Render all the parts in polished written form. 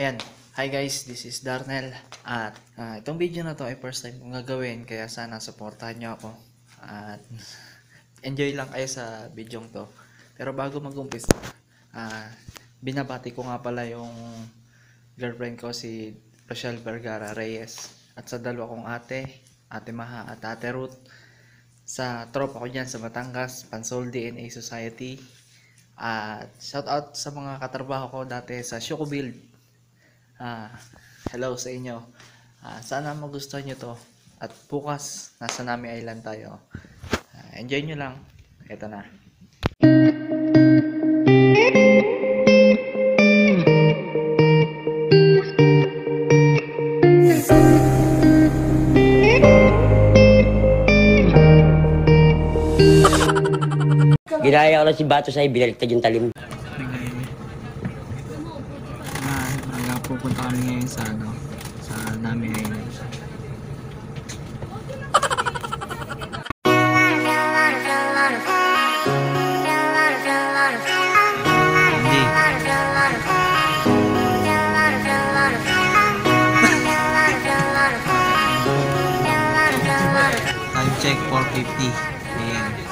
Ayan, hi guys, this is Darnell at itong video na to ay first time kong gagawin kaya sana supportahan nyo ako at enjoy lang kayo sa video to. Pero bago mag-umpisa, binabati ko nga pala yung girlfriend ko si Rochelle Vergara Reyes at sa dalawa kong ate Maha at ate Ruth, sa tropa ko dyan sa Batangas, Pansol DNA Society, at shout out sa mga katrabaho ko dati sa Shoko Build. Hello sa inyo. Sana magustuhan nyo to. At bukas, nasa Nami Island tayo. Enjoy nyo lang. Ito na. Ginaya ko lang si Bato sa ibinaliktad yung talim. Pupunta kami ngayon sa Nami Island. Time check 4:50 AM.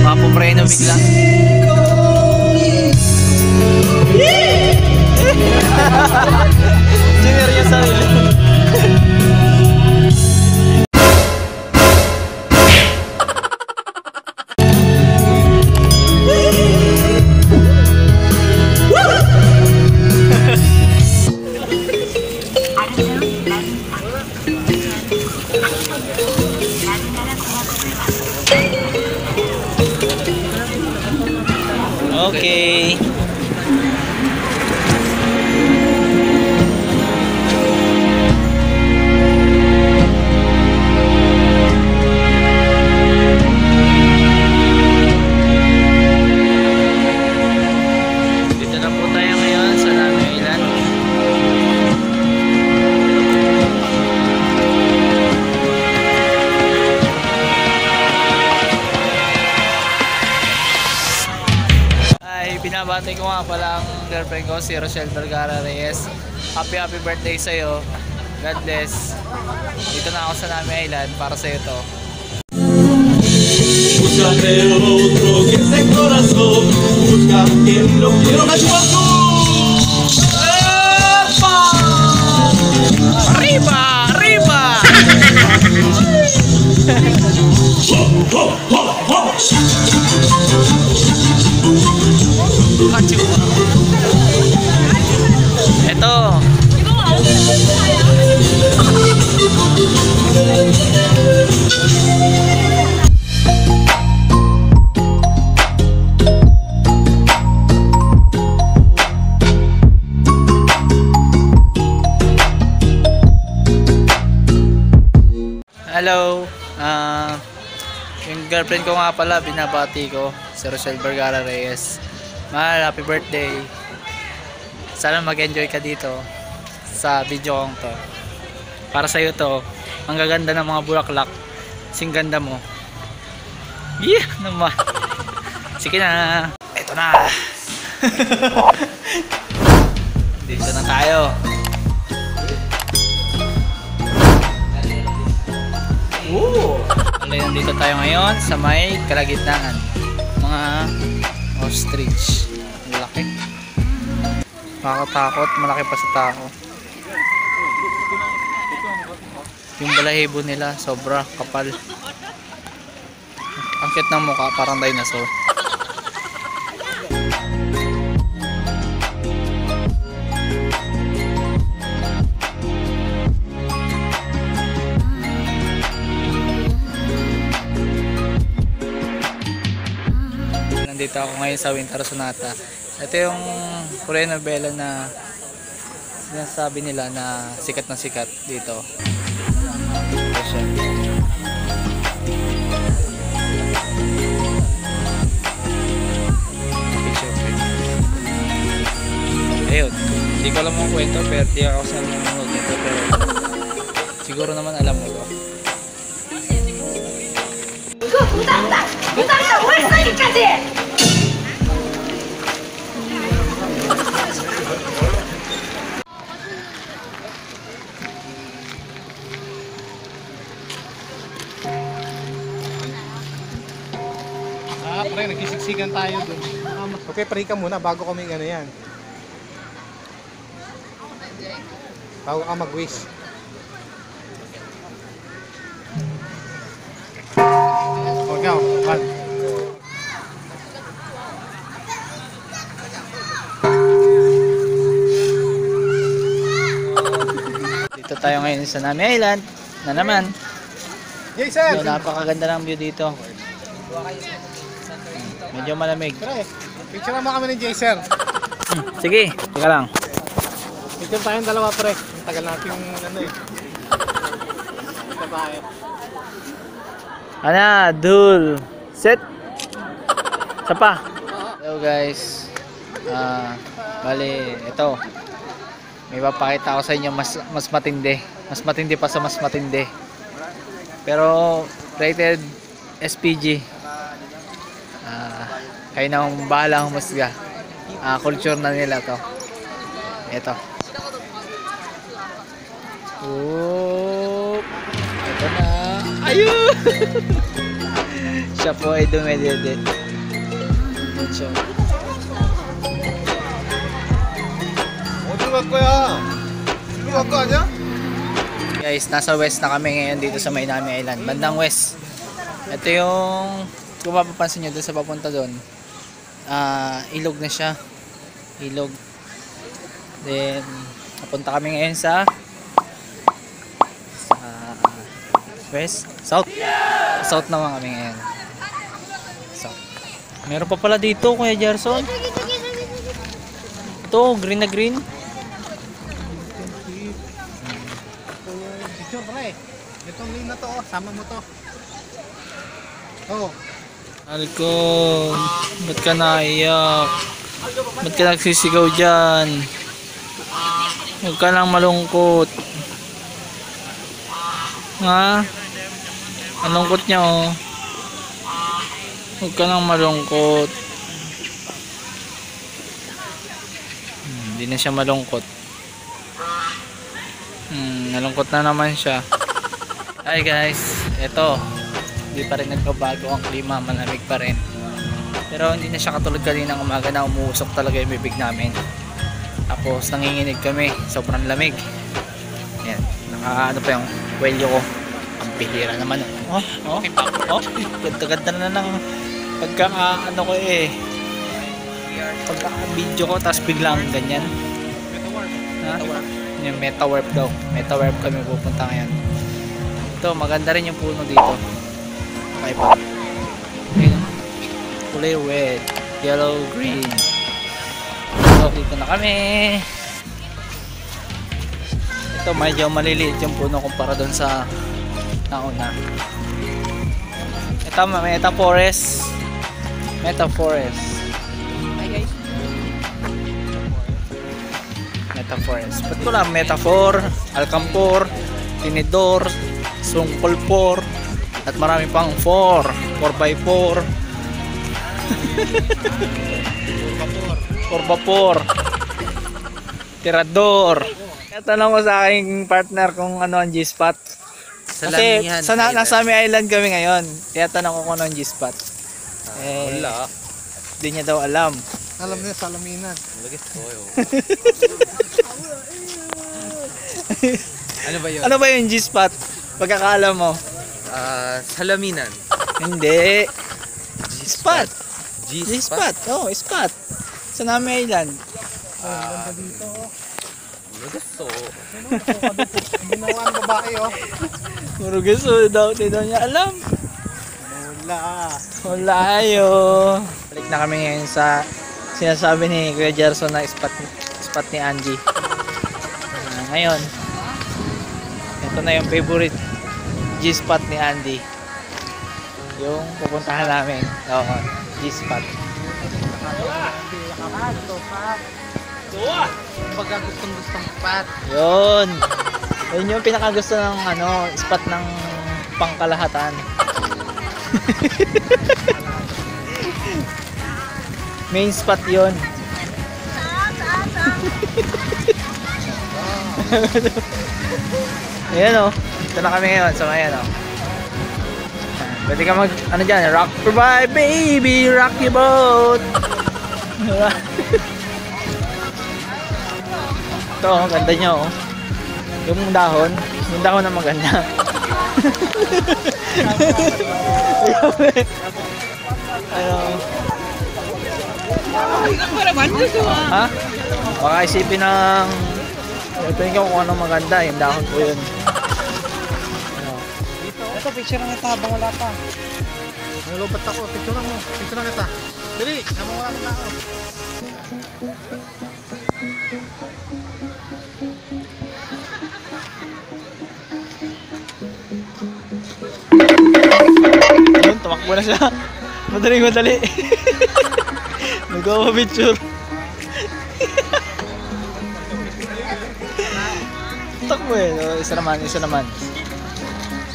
Mapupreno bigla. Junior yung sarili. Okay. Dito na po tayo ngayon sa Nami Island. Binabati ko nga pala ang girlfriend ko, si Rochelle Vergara Reyes. Happy birthday sa'yo. God bless. Dito na ako sa Nami Island para sa'yo to. Búscate otro que ese corazón. Busca quien lo quiero más tú. Arriba, arriba. Ito. Hello. Yung girlfriend ko nga pala, binabati ko, si Rochelle Vergara Reyes. Mahal, happy birthday. Sana mag-enjoy ka dito sa video kong to. Para sa'yo to. Ang gaganda ng mga bulaklak. Sing ganda mo. Yeah naman. Sige na. Ito na. Dito na tayo. Nandito tayo ngayon sa may kalagitnaan. Mga ostrich. Malaki. Makatakot. Malaki pa sa tao. Yung balahibo nila sobra kapal. Ang cute ng mukha, parang dinosaur. Nandito ako ngayon sa Winter Sonata. Ito yung Korean novela na sinasabi nila na sikat dito. Ito siya. ayun, hindi ko alam ang kwento pero di ako sa nanonood nito, pero siguro naman alam mo to. Pre, nagkisiksikan tayo dun. Okay, pre ka muna bago kami ano yan. Bago ka mag-wish. Huwag ka, one. Dito tayo ngayon sa Nami Island na naman. Jason! So, napakaganda ng view dito. Medyo malamig. Pre, picture mo kami ni Jason. Sige, teka lang. Picture tayong dalawa, pre. Ang tagal natin yung ano eh. Ito tayo. Ana, dul. Set. Sapa. Hello guys. Bali, ito. May papakita ko sa inyo mas matindi. Mas matindi pa sa mas matindi. Pero rated SPG. Kayo nang bahala humusga. Culture na nila to. Ito. Oh, ito na. Ayun! Siya po ay dumedede. Siya. Luwag ko ya. Luwag ko niya? Guys, nasa west na kami ngayon dito sa Nami Island. Bandang west. Ito yung, kung mapapansin nyo dun sa papunta doon, ilog na siya. Ilog. Then, napunta kami ngayon sa west? South. South naman kami ngayon. South. Meron pa pala dito, Kuya Gerson. Ito, green na green. Picture, pre. Itong lane na to, oh. Sama mo to. Oh. Alcon, ba't ka naiyak? Ba't ka nagsisigaw dyan? Huwag ka lang malungkot. Ha? Ang lungkot niya oh. Huwag ka lang malungkot. Hindi na siya malungkot. Nalungkot na naman siya. Hi guys, eto. Hindi pa rin nagbabago ang klima, malamig pa rin. Pero hindi na siya katulad kanina ng umaga na umuusok talaga yung bibig namin. Tapos nanginginig kami, sobrang lamig. Yan, naka ano pa yung kwelyo ko. Ang pihira naman. Ganda-ganda na ng pagka-ano ko eh. Pagka-video ko, tapos biglang ganyan. Ha? Yung meta-warp daw. Meta-warp kami pupunta ngayon. Ito, maganda rin yung puno dito. Okay pa. Ayun. Kulay red, yellow, green. So, dito na kami. Ito, medyo maliliit yung puno kumpara doon sa nauna. Ito, Meta Forest. Meta Forest. Hi guys. Meta Forest. Ba't ko lang? Metaphor, Alcampor, Tinidor, Sungkolpor, at marami pang 4x4, 4x4, Tirador. Tanong ko sa aking partner kung ano ang G-spot. Kasi nasa Nami Island kami ngayon. Kaya tanong ko kung ano ang G-spot. Wala. Hindi niya daw alam. Alam niya, salaminan. Ano ba yun? Ano ba yung G-spot? Pagkakaalam mo? Salaminan. Hindi. G-spot. G-spot. Oh, spot. Sa Nami Island. Ganda dito, oh. Gusto. Ginawa ng babae, oh. Puro gusto daw. Hindi daw niya alam. Wala. Wala ayo. Balik na kami ngayon sa sinasabi ni Kuya Gerson na spot ni Angie. Ngayon, ito na yung favorite G-spot ni Andy. Yung pupuntahan namin. Oo, G-spot. Pagka gustong spot. Yun. Yun yung pinakagusto ng spot ng pangkalahatan. Main spot yun. Ayan o. Ito na kami ngayon. So ayan o. Pwede ka mag, dyan, rock for bye baby, rock your boat. Ito, ganda nyo oh. Yung dahon na maganda. Ano? Ha? Baka isipin ng tingin ko kung anong maganda, yung dahon po yun. Ito, picture lang kita habang wala pa. Nalubat ako, picture lang mo. Picture lang kita. Dali, habang wala na ako. Ayun, tumakbo na siya. Madali. Nag-picture. Takbo eh. So, isa naman.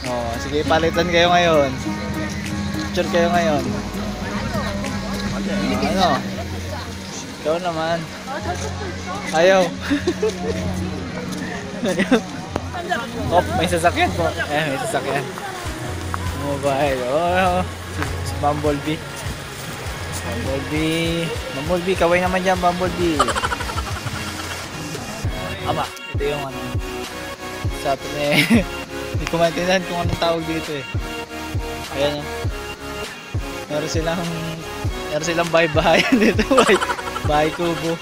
Oh, sige, palitan kayo ngayon. Picture kayo ngayon. Ano? Ikaw naman. Ayaw. Oh, may sasakyan po. May sasakyan. Mobile. Oh, si Bumblebee. Bumblebee, kaway naman dyan, Bumblebee. Ama, ito yung sa atin eh. Hindi ko maintindihan kung anong tawag dito eh. Ayan o. Meron silang bahay-bahayan dito. Bahay kubo.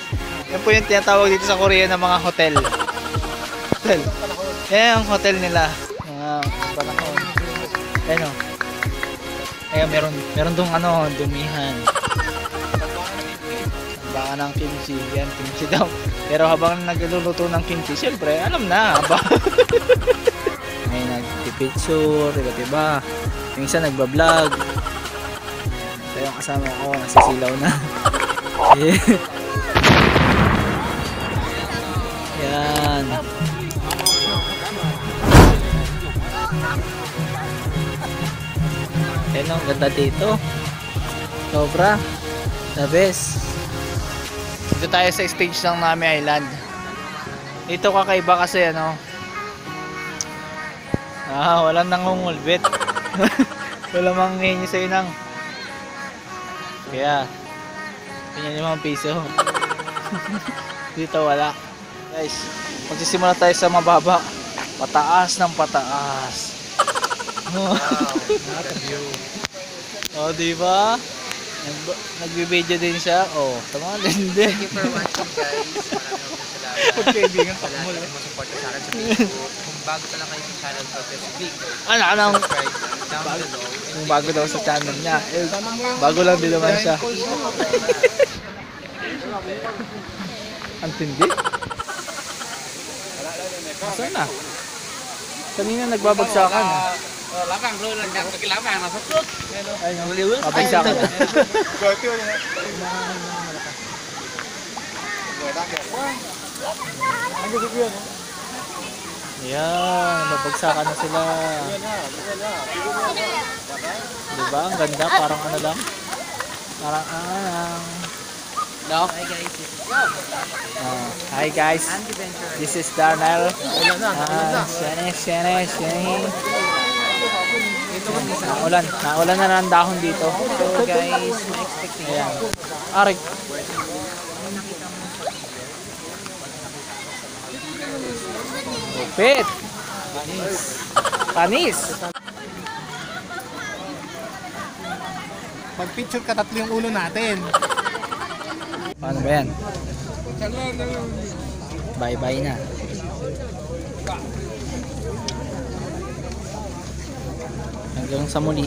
Yan po yung tinatawag dito sa Korea ng mga hotel. Yan ang hotel nila. Mga panahon. Ayan o. Ayan, meron dong dumihan. Baka ng kimchi. Yan, kimchi daw. Pero habang nagluluto ng kimchi, syempre, alam na. May nagpipicture, iba. Yung isa nagbablog. Ito yung kasama ko, nasisilaw na. Yan. Ayan ang ganda dito. Sobra. The best. Dito tayo sa stage ng Nami Island. Dito kakaiba kasi walang nangungulbit. Walang manghingi sa'yo ng kaya ganyan yung mga piso. Dito wala. Guys, magsisimula tayo sa mababa. Pataas ng pataas. Oh, diba? Nagbi-video din siya. Oh, tama din. Thank you for watching, guys. Maraming Pagkaibigan salamat. Sa lahat ng sumusuporta sa akin sa Facebook. Kung bago pa lang kayo sa channel ko, Facebook, Anong subscribe down below. kung bago daw sa channel niya. Bago lang din naman siya. Ang tindi. Saan na? Kanina nagbabagsakan. Lapang, bro. Nagkakilapang. Nasasot. Ayun, babagsakan na. Ayan, babagsakan na sila. Diba? Ang ganda. Parang lang. Parang no? Hi guys. This is Darnell. Shane. Naulan na ng dahon dito. So guys, ma-expecting. Ayan. Aray. Lupit. Panis. Pag-picture ka, tatlo yung ulo natin. Paano ba yan? Bye-bye na. Hanggang sa muli.